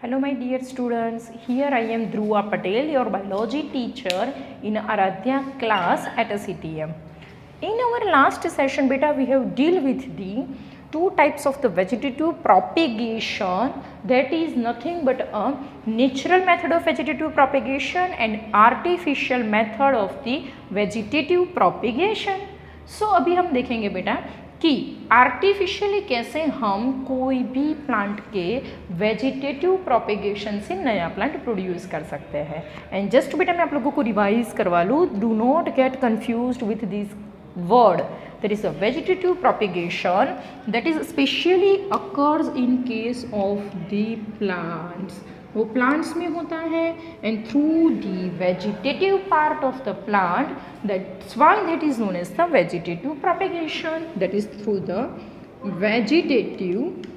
Hello my dear students, here I am Dhruva Patel, your biology teacher in Aradhya class at CTM. In our last session beta we have dealt with the two types of the vegetative propagation, that is nothing but a natural method of vegetative propagation and artificial method of the vegetative propagation. So अभी हम देखेंगे बेटा कि artificially कैसे हम कोई भी plant के वेजिटेटिव प्रोपेगेशन से नया प्लांट प्रोड्यूस कर सकते हैं. एंड जस्ट बेटा मैं आप लोगों को रिवाइज करवा लूँ, do not gate confused with this word. There is a vegetative propagation that is specially occurs in case of the plants. वो plants में होता है and through the vegetative part of the plant, that's why that is known as the vegetative propagation. That is through the vegetative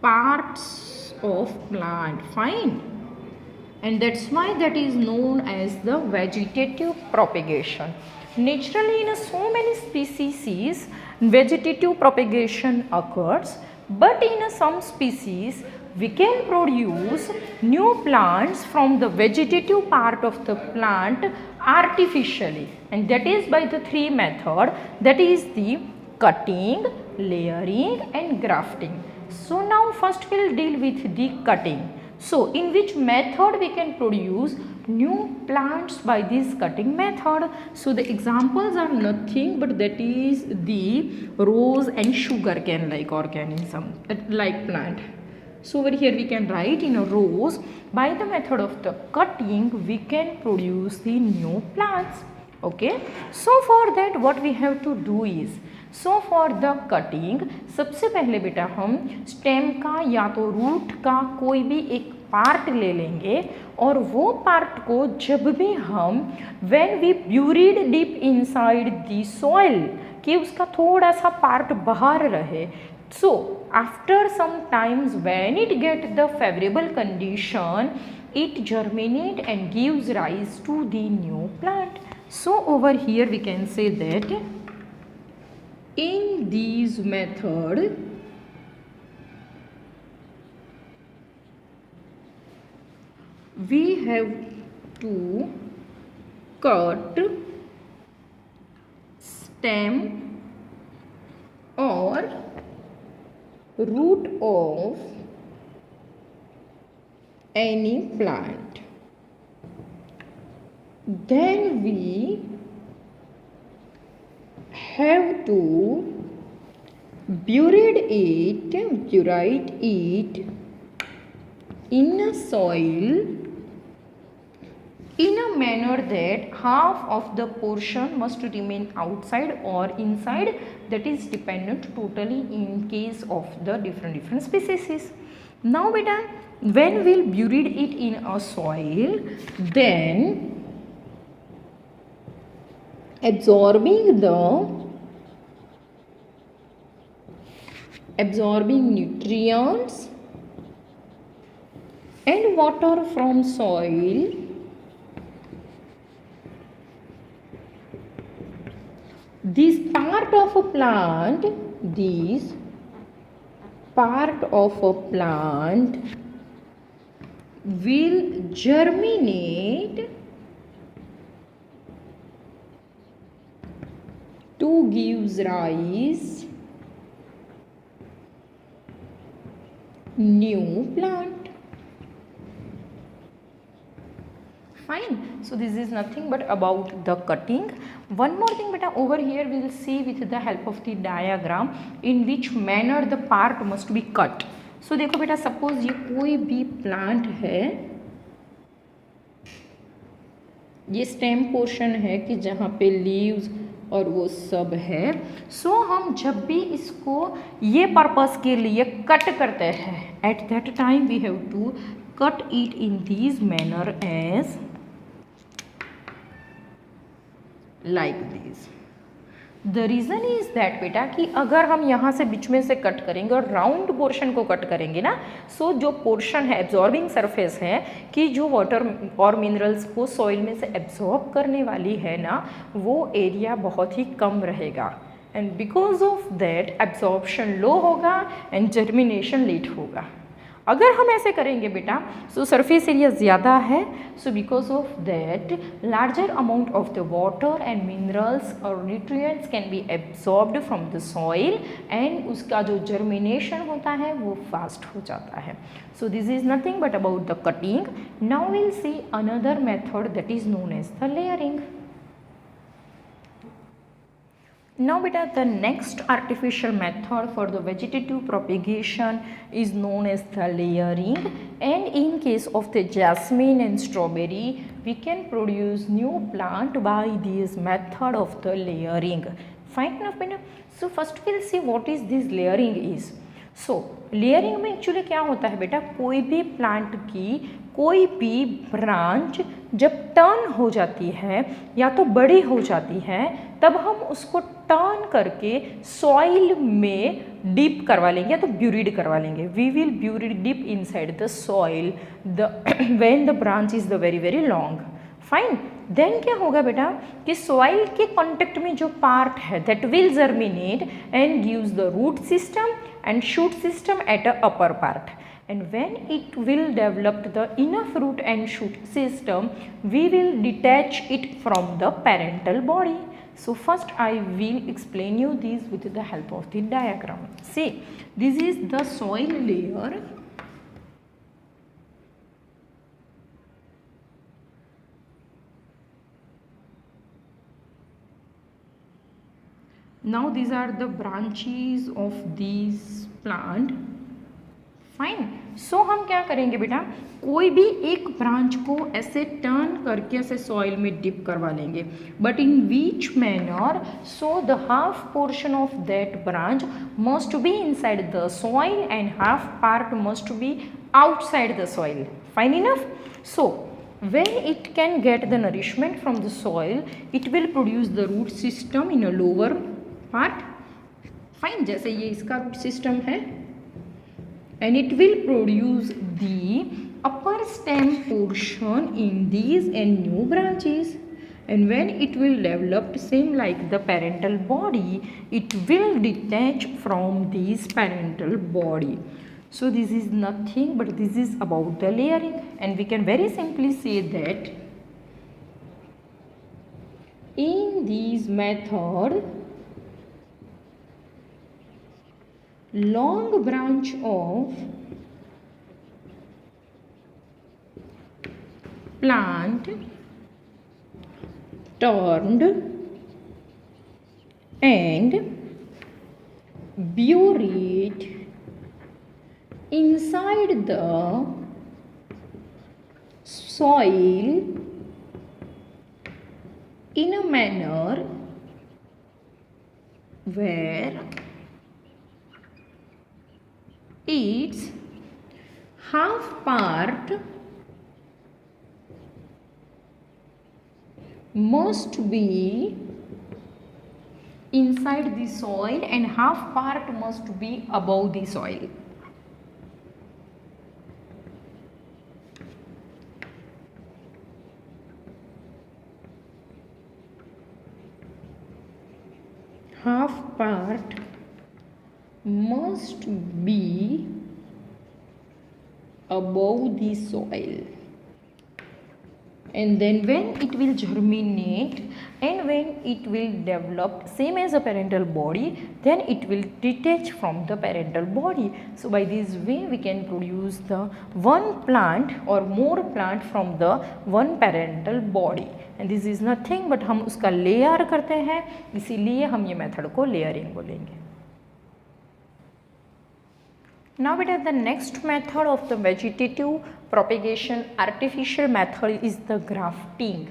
parts of plant. Fine. And that's why that is known as the vegetative propagation. Naturally in so many species vegetative propagation occurs, but in some species we can produce new plants from the vegetative part of the plant artificially, and that is by the three method, that is the cutting, layering and grafting. So now first we'll deal with the cutting. So in which method we can produce new plants by this cutting method? So the examples are nothing but that is the rose and sugarcane like organism, like plant. So over here we can write in a rose, by the method of the cutting we can produce the new plants. Okay, so for that what we have to do is, so for the cutting सबसे पहले बेटा हम stem का या तो root का कोई भी एक पार्ट ले लेंगे, और वो पार्ट को जब भी हम when we buried deep inside the soil, कि उसका थोड़ा सा पार्ट बाहर रहे, so after some times when it get the favourable condition it germinate and gives rise to the new plant. So over here we can say that in these method we have to cut stem or root of any plant. Then we have to bury it in a soil in a manner that half of the portion must remain outside or inside. That is dependent totally in case of the different species. Now beta, when we'll bury it in a soil, then absorbing nutrients and water from soil, this part of a plant will germinate to gives rise new plant. Fine. So this is nothing but about the cutting. One more thing beta, over here we will see with the help of the diagram in which manner the part must be cut. So देखो बेटा, suppose ये कोई भी plant है, ये stem portion है कि जहाँ पे लीव्स और वो सब है. सो हम जब भी इसको ये पर्पस के लिए कट करते हैं, at that time we have to cut it in this manner as like this. The reason is that बेटा कि अगर हम यहाँ से बीच में से कट करेंगे और राउंड पोर्शन को कट करेंगे ना, सो जो पोर्शन है एब्जॉर्बिंग सरफेस है कि जो वाटर और मिनरल्स को सॉइल में से एब्जॉर्ब करने वाली है ना, वो एरिया बहुत ही कम रहेगा. And because of that absorption low होगा एंड जर्मिनेशन लेट होगा। अगर हम ऐसे करेंगे बेटा, सो सरफेस एरिया ज़्यादा है, so because of that larger amount of the water and minerals और nutrients can be absorbed from the soil and उसका जो जर्मिनेशन होता है वो फास्ट हो जाता है। So this is nothing but about the cutting. Now will see another method that is known as the layering. Now beta, the next artificial method for the vegetative propagation is known as the layering, and in case of the jasmine and strawberry we can produce new plant by this method of the layering. Fine enough beta. So first we'll see what is this layering is. So layering में actually क्या होता है बेटा, कोई भी plant की कोई भी ब्रांच जब टर्न हो जाती है या तो बड़ी हो जाती है तब हम उसको टर्न करके सॉइल में डीप करवा लेंगे या तो ब्यूरिड करवा लेंगे। We will buried deep inside the soil when the branch is the very very long. Fine, then क्या होगा बेटा कि सॉइल के कॉन्टेक्ट में जो पार्ट है that will germinate and gives the root system and shoot system at a upper part, and when it will develop the enough root and shoot system we will detach it from the parental body. So first I will explain you this with the help of the diagram. See, this is the soil layer. Now these are the branches of these plant. Fine, so हम क्या करेंगे बेटा, कोई भी एक branch को ऐसे turn करके ऐसे सॉइल में डिप करवा लेंगे, but in which manner, so the half portion of that branch must be inside the soil and half part must be outside the soil. Fine enough. So when it can get the nourishment from the soil it will produce the root system in a lower part. Fine, जैसे ये इसका root system है and it will produce the upper stem portion in these and new branches, and when it will develop same like the parental body it will detach from this parental body. So this is nothing but this is about the layering, and we can very simply say that in this method long branch of plant turned and buried inside the soil in a manner where its half part must be inside the soil and half part must be above the soil. Half part must be above the soil, and then when it will germinate and when it will develop same as a parental body then it will detach from the parental body. So by this way we can produce the one plant or more plant from the one parental body, and this is nothing but हम उसका layer करते हैं, इसीलिए हम ये method को layering बोलेंगे. Now beta, the next method of the vegetative propagation artificial method is the grafting.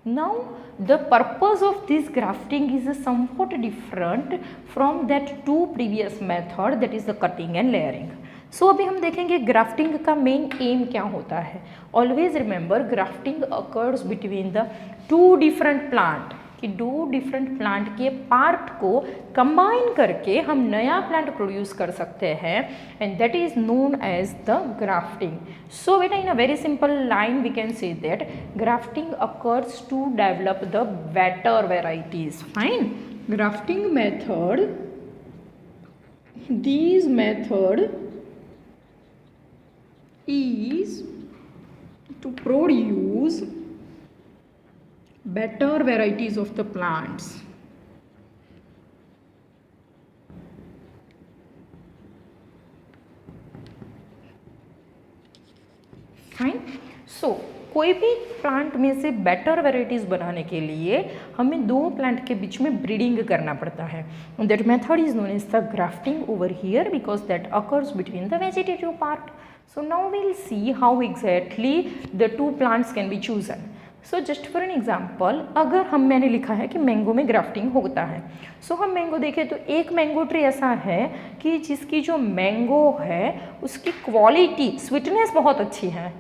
Now the purpose of this grafting is somewhat different from that two previous method, that is the cutting and layering. So अभी हम देखेंगे grafting का main M क्या होता है. Always remember grafting occurs between the two different plant, कि दो different plant के पार्ट को कंबाइन करके हम नया प्लांट प्रोड्यूस कर सकते हैं, and that is known as the grafting. So बेटा in a very simple line we can say that grafting occurs to develop the better varieties. Fine, grafting method, these method is to produce better varieties of the plants. Fine. So कोई भी plant में से better varieties बनाने के लिए हमें दो plant के बीच में ब्रीडिंग करना पड़ता है. That method is known as the grafting over here because that occurs between the vegetative part. So now we will see how exactly the two plants can be chosen. So just for an example, अगर मैंने लिखा है कि mango में grafting होता है. सो हम mango देखें तो एक मैंगो ट्री ऐसा है कि जिसकी जो मैंगो है उसकी क्वालिटी स्वीटनेस बहुत अच्छी है.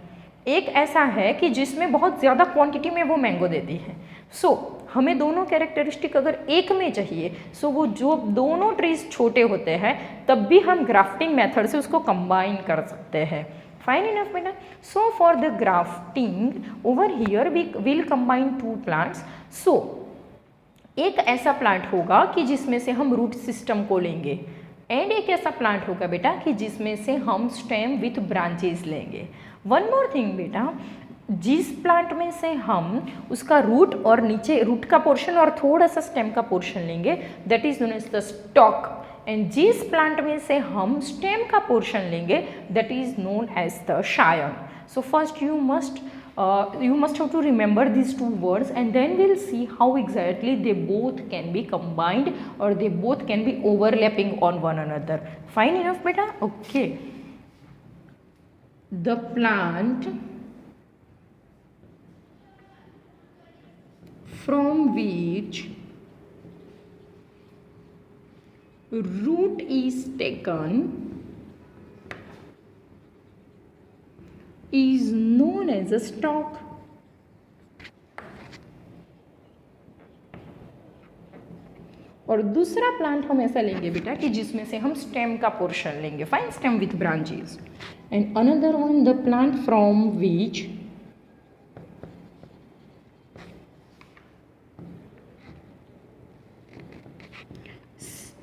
एक ऐसा है कि जिसमें बहुत ज़्यादा क्वांटिटी में वो मैंगो देती है. सो हमें दोनों कैरेक्टरिस्टिक अगर एक में चाहिए, सो वो जो दोनों ट्रीज छोटे होते हैं तब भी हम ग्राफ्टिंग मेथड से उसको कंबाइन कर सकते हैं. फाइन इनफ बेटा. So for the grafting over here we will combine two plants. So एक ऐसा प्लांट होगा कि जिसमें से हम रूट सिस्टम को लेंगे एंड एक ऐसा प्लांट होगा बेटा कि जिसमें से हम स्टेम विथ ब्रांचेस लेंगे. वन मोर थिंग बेटा, जिस प्लांट में से हम उसका रूट और नीचे रूट का पोर्शन और थोड़ा सा स्टेम का पोर्शन लेंगे that is known as the stock. And जिस प्लांट में से हम स्टेम का पोर्शन लेंगे that is known as the scion. So first you must have to remember these two words and then we'll see how exactly they both can be combined or they both can be overlapping on one another. Fine enough beta. Okay, the plant from which root is taken is known as a stalk. और दूसरा plant हम ऐसा लेंगे बेटा कि जिसमें से हम स्टेम का पोर्शन लेंगे. Fine, stem with branches. And another one the plant from which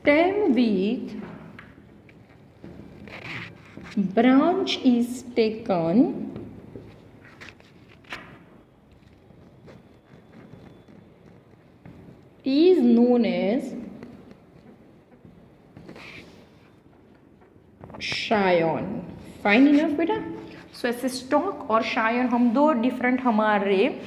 stem with branch is taken is known as scion. Fine enough बेटा. सो ऐसे स्टॉक और शायन हम दो डिफरेंट हमारे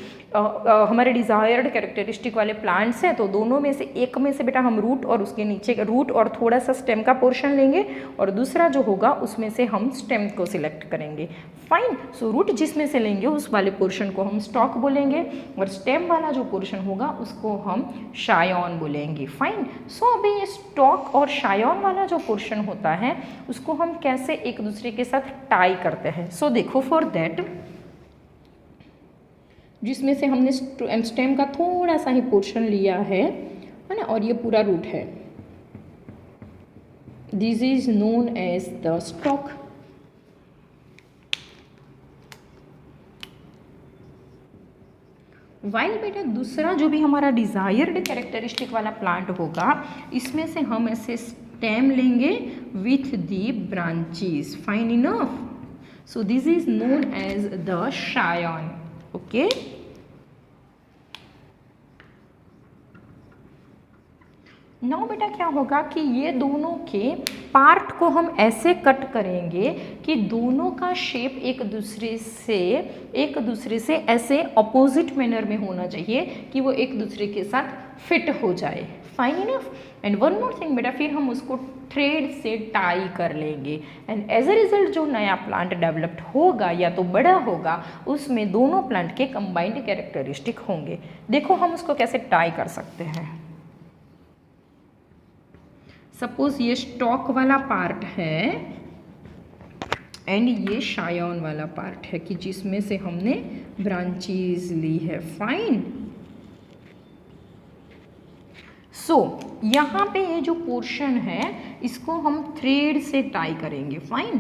डिज़ायर्ड कैरेक्टरिस्टिक वाले प्लांट्स हैं. तो दोनों में से एक में से बेटा हम रूट और उसके नीचे रूट और थोड़ा सा स्टेम का पोर्शन लेंगे और दूसरा जो होगा उसमें से हम स्टेम को सिलेक्ट करेंगे. फाइन. सो रूट जिसमें से लेंगे उस वाले पोर्शन को हम स्टॉक बोलेंगे और स्टेम वाला जो पोर्शन होगा उसको हम शायन बोलेंगे. फाइन. सो अभी ये स्टॉक और शायन वाला जो पोर्शन होता है उसको हम कैसे एक दूसरे के साथ टाई करते हैं. सो देखो, फॉर दैट जिसमें से हमने स्टेम का थोड़ा सा ही पोर्शन लिया है ना, और ये पूरा रूट है, this is known as the stock. While बेटा दूसरा जो भी हमारा डिज़ायर्ड कैरेक्टरिस्टिक वाला प्लांट होगा इसमें से हम ऐसे स्टेम लेंगे with the branches. Fine enough. So this is known as the scion. Okay. Now बेटा क्या होगा कि ये दोनों के पार्ट को हम ऐसे कट करेंगे कि दोनों का शेप एक दूसरे से ऐसे अपोजिट मैनर में होना चाहिए कि वो एक दूसरे के साथ फिट हो जाए. Fine enough. And one more thing बेटा, फिर हम उसको थ्रेड से टाई कर लेंगे एंड एज अ रिजल्ट जो नया प्लांट डेवलप्ड होगा या तो बड़ा होगा उसमें दोनों प्लांट के कंबाइंड कैरेक्टरिस्टिक होंगे. देखो हम उसको कैसे टाई कर सकते हैं. सपोज ये स्टॉक वाला पार्ट है एंड ये शायन वाला पार्ट है कि जिसमें से हमने ब्रांचेस ली है. फाइन. सो यहाँ पे ये जो पोर्शन है इसको हम थ्रेड से टाई करेंगे. Fine.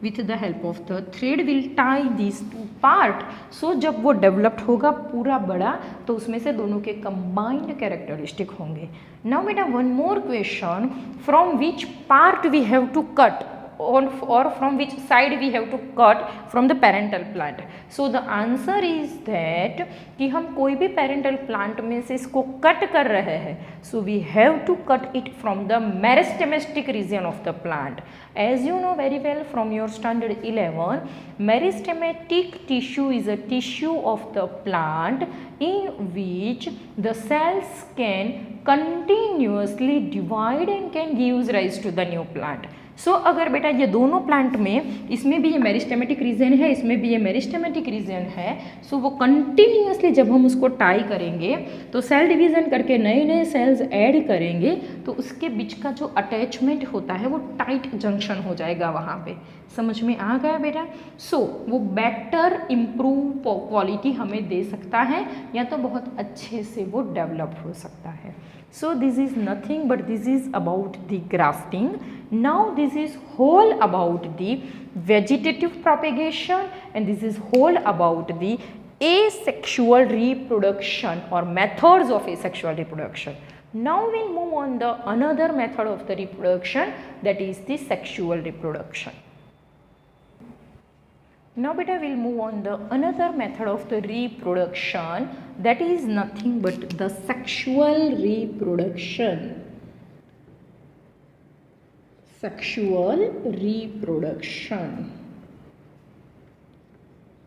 with the help of the thread will tie these two part. So जब वो developed होगा पूरा बड़ा तो उसमें से दोनों के combined characteristic होंगे. Now बेटा one more question, from which part we have to cut or from which side we have to cut from the parental plant. So the answer is that कि हम कोई भी parental plant में से इसको cut कर रहे हैं, so we have to cut it from the meristematic region of the plant. As you know very well from your standard 11, meristematic tissue is a tissue of the plant in which the cells can continuously divide and can give rise to the new plant. सो अगर बेटा ये दोनों plant में इसमें भी ये meristematic reason है, इसमें भी ये मेरिस्टेमेटिक रीजन है, सो वो कंटिन्यूअसली जब हम उसको टाई करेंगे तो सेल डिवीज़न करके नए नए सेल्स ऐड करेंगे तो उसके बीच का जो अटैचमेंट होता है वो टाइट जंक्शन हो जाएगा वहाँ पे. समझ में आ गया बेटा? सो वो बेटर इम्प्रूव क्वालिटी हमें दे सकता है या तो बहुत अच्छे से वो डेवलप हो सकता है. So this is nothing but this is about the grafting. Now this is whole about the vegetative propagation and this is whole about the asexual reproduction or methods of asexual reproduction. Now we'll move on the another method of the reproduction, that is the sexual reproduction. Now beta we'll move on the another method of the reproduction, that is nothing but the sexual reproduction. Sexual reproduction.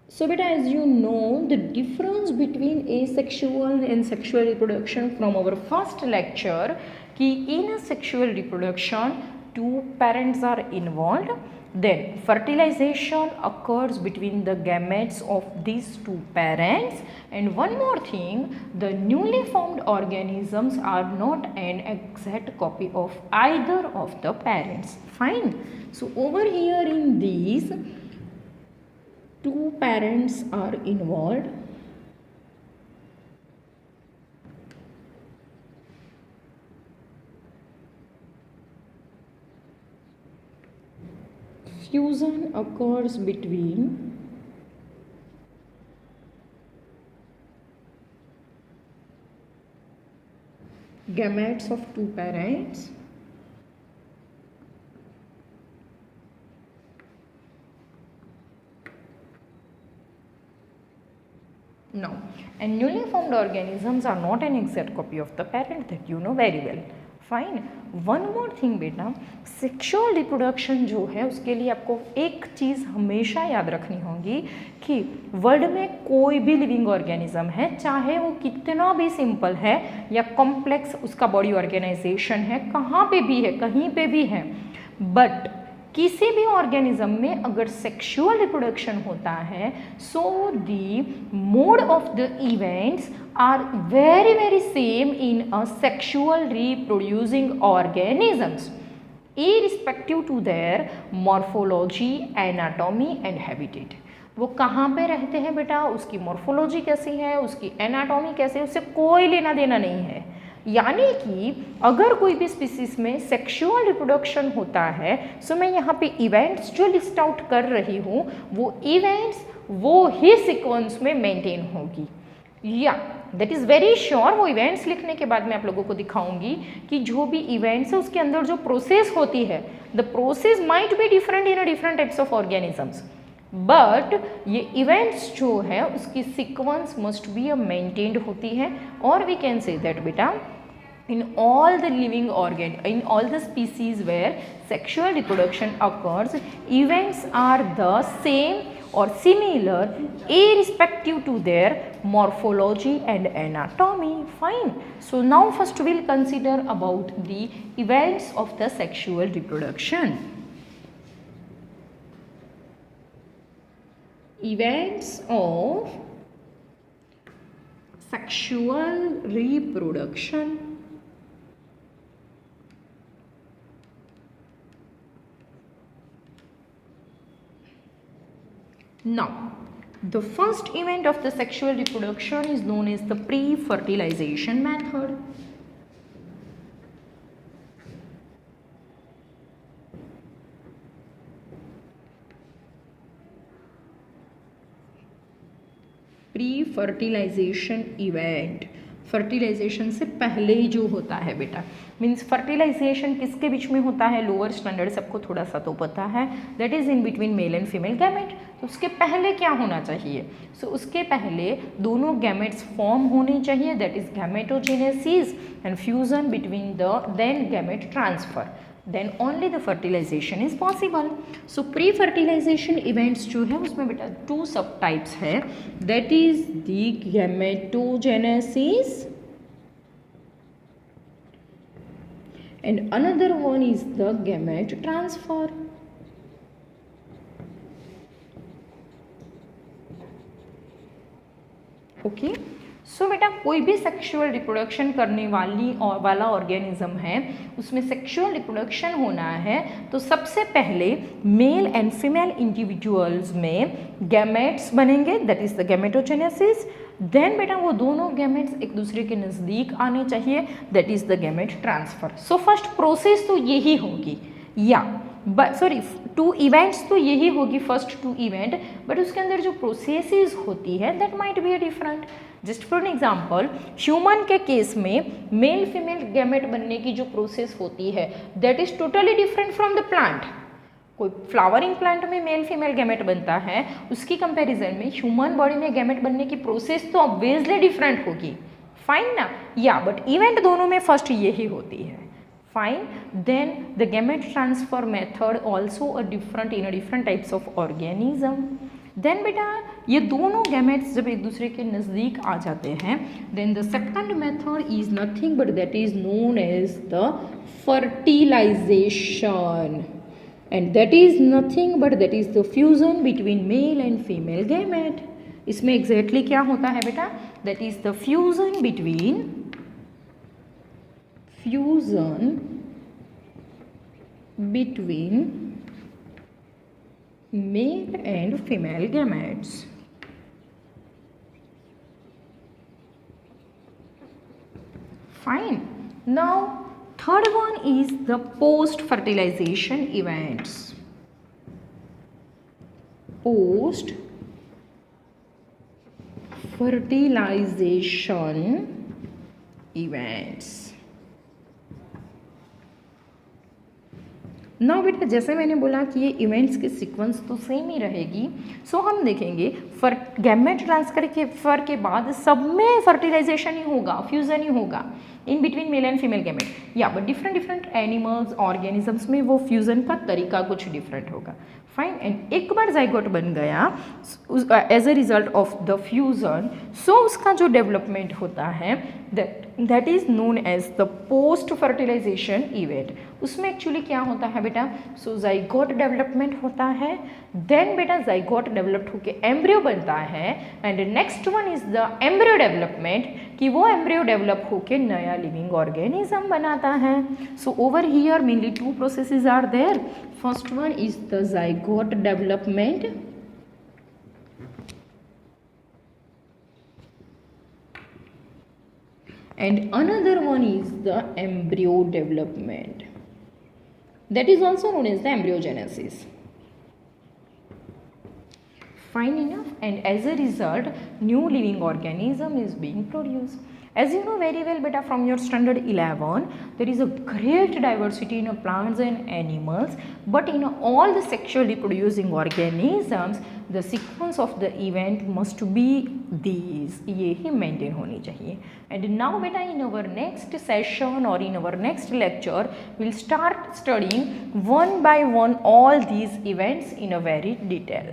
So beta as you know the difference between asexual and sexual reproduction from our first lecture कि in a sexual reproduction two parents are involved. Then fertilization occurs between the gametes of these two parents, and one more thing, the newly formed organisms are not an exact copy of either of the parents. Fine. So over here in these two parents are involved. Fusion occurs between gametes of two parents. No, and newly formed organisms are not an exact copy of the parent, that you know very well. Fine. One more thing बेटा, sexual reproduction जो है उसके लिए आपको एक चीज़ हमेशा याद रखनी होगी कि वर्ल्ड में कोई भी लिविंग ऑर्गेनिज्म है, चाहे वो कितना भी सिंपल है या कॉम्प्लेक्स उसका बॉडी ऑर्गेनाइजेशन है, कहाँ पे भी है, कहीं पे भी है, बट किसी भी ऑर्गेनिज्म में अगर सेक्सुअल रिप्रोडक्शन होता है so the mode of the events are very very same in a sexual reproducing organisms irrespective to their morphology, anatomy and habitat. वो कहाँ पे रहते हैं बेटा, उसकी मॉर्फोलॉजी कैसी है, उसकी एनाटॉमी कैसे है, उससे कोई लेना देना नहीं है. यानी कि अगर कोई भी स्पीसीज में सेक्सुअल रिप्रोडक्शन होता है सो मैं यहाँ पे इवेंट्स जो लिस्ट आउट कर रही हूँ वो इवेंट्स वो ही सीक्वेंस में मेंटेन होगी. या दैट इज़ वेरी श्योर. वो इवेंट्स लिखने के बाद मैं आप लोगों को दिखाऊंगी कि जो भी इवेंट्स है उसके अंदर जो प्रोसेस होती है, the process might be different in a different types of organisms, but ये इवेंट्स जो है उसकी सीक्वेंस मस्ट बी मेंटेन्ड होती है. और वी कैन से दैट बेटा in all the living organ, in all the species where sexual reproduction occurs, events are the same or similar irrespective to their morphology and anatomy. Fine. So now first we'll consider about the events of the sexual reproduction. Events of sexual reproduction. Now, the first event of the sexual reproduction is known as the pre-fertilization method. Pre fertilization event, fertilization से पहले ही जो होता है बेटा, means fertilisation किसके बीच में होता है, लोअर स्टैंडर्ड सबको थोड़ा सा तो पता है, that is in between mail and female gamete. तो उसके पहले क्या होना चाहिए, सो उसके पहले दोनों गैमेट्स फॉर्म होने चाहिए, that is gametogenesis and fusion between the then gamete transfer, then only the fertilization is possible. So pre-fertilization events जो है उसमें बेटा 2 सब टाइप्स है, that is the gametogenesis and another one is the gamete transfer. Okay, सो बेटा कोई भी sexual reproduction करने वाला ऑर्गेनिज्म है, उसमें सेक्सुअल रिप्रोडक्शन होना है तो सबसे पहले मेल एंड फीमेल इंडिविजुअल्स में गैमेट्स बनेंगे, that is the gametogenesis. Then बेटा वो दोनों गैमेट्स एक दूसरे के नज़दीक आने चाहिए, that is the gamete transfer. So first process तो यही होगी, या सॉरी 2 इवेंट्स तो यही होगी, फर्स्ट 2 इवेंट, बट उसके अंदर जो प्रोसेसेस होती है that might be different. Just for an example, human के केस में मेल फीमेल गैमेट बनने की जो प्रोसेस होती है that is totally different from the plant. कोई फ्लावरिंग प्लांट में मेल फीमेल गैमेट बनता है, उसकी कंपैरिजन में ह्यूमन बॉडी में गैमेट बनने की प्रोसेस तो ऑब्वियसली डिफरेंट होगी, फाइन ना, या बट इवेंट दोनों में फर्स्ट यही होती है, fine. Then the gamete transfer method also a different in a different types of organism. Then बेटा ये दोनों gametes जब एक दूसरे के नज़दीक आ जाते हैं, then the second method is nothing but that is known as the fertilization, and that is nothing but that is the fusion between male and female gamete. इसमें exactly क्या होता है बेटा, that is the fusion between male and female gametes. Fine. Now third one is the post fertilization events. Post fertilization events. Now बेटा जैसे मैंने बोला कि ये इवेंट्स की सीक्वेंस तो सेम ही रहेगी, सो हम देखेंगे गैमेट ट्रांसफर के बाद सब में फर्टिलाइजेशन ही होगा, फ्यूजन ही होगा in between mail and female gamete, या बट डिफरेंट एनिमल्स ऑर्गेनिजम्स में वो फ्यूजन का तरीका कुछ डिफरेंट होगा, फाइन। एंड एक बार जाइगोट बन गया as a result of the fusion, so उसका जो डेवलपमेंट होता है that is known as the post fertilization event. उसमें एक्चुअली क्या होता है बेटा, सो जाइगोट डेवलपमेंट होता है, देन बेटा जाइगोट डेवलप्ड होके एम्ब्रियो बनता है, and next one is the embryo development, कि वो एम्ब्रियो डेवलप होके नया लिविंग ऑर्गेनिज्म बनाता है। So over here mainly 2 processes are there, first one is the zygote development, and another one is the embryo development, that is also known as the embryogenesis, fine enough. And as a result new living organism is being produced. As you know very well beta from your standard 11, there is a great diversity in plants and animals, but in all the sexually reproducing organisms the sequence of the event must be these, ये ही maintain होनी चाहिए. And now beta in our next session or in our next lecture we'll start studying one by one all these events in a very detail.